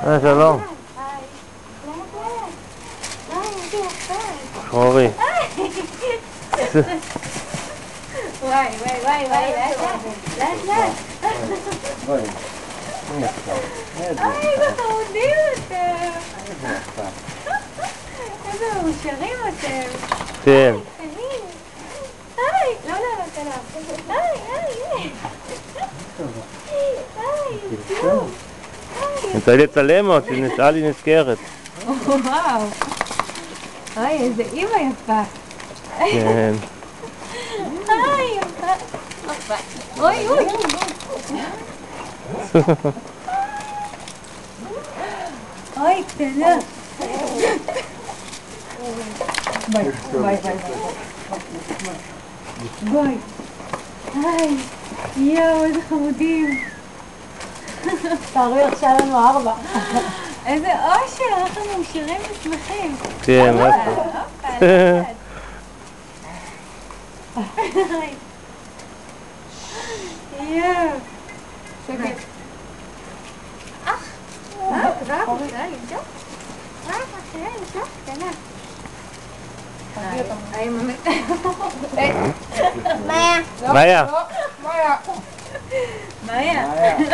שלום. חורי. וואי, לאט. איזה חמודים אתם. איזה מאושרים אתם. כן. לא, נצא לצלם עוד, שנשאל לי נזכרת. וואו. אוי, איזה אימא יפה. כן. יפה. אוי. אוי, קטנה. ביי. היי, יואו, איזה חמודים. תארי עכשיו לנו 4. איזה אושר, אנחנו מאושרים ושמחים. כן, איפה? יואו. שקט. מאיה.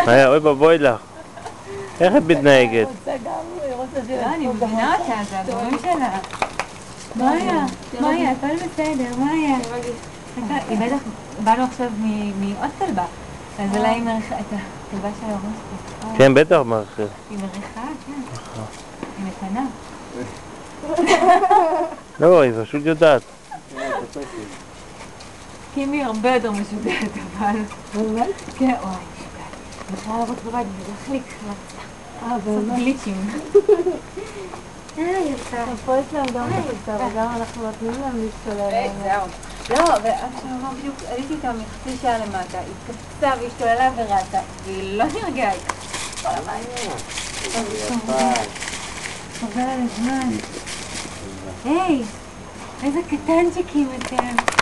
מאיה, אוי בואי לך. איך את מתנהגת? אני מבינה אותה, זה הדברים שלה. מאיה, הכל בסדר, מאיה. היא בטח, באנו עכשיו מעוד כלבה. אז אולי היא מריחה את הכלבה של הרוסקי. כן, בטח מריחה. היא מריחה, כן. היא מתנה. לא, היא פשוט יודעת. קימי הרבה יותר משוגעת, אבל... באמת? כן, וואי, משוגעת. אני יכולה לראות בבית ולהחליק לרצה. באמת? לעשות גליצ'ים. יפה. פה יש להם גם חצר, וגם אנחנו נותנים להם להשתולל. זהו. לא, ועכשיו בדיוק עליתי איתה מחצי שעה למטה, היא התקפצה והשתוללה ורצה, והיא לא נרגעה איתה. כל הבית. חבל על הזמן. היי, איזה קטנצ'יקים אתם.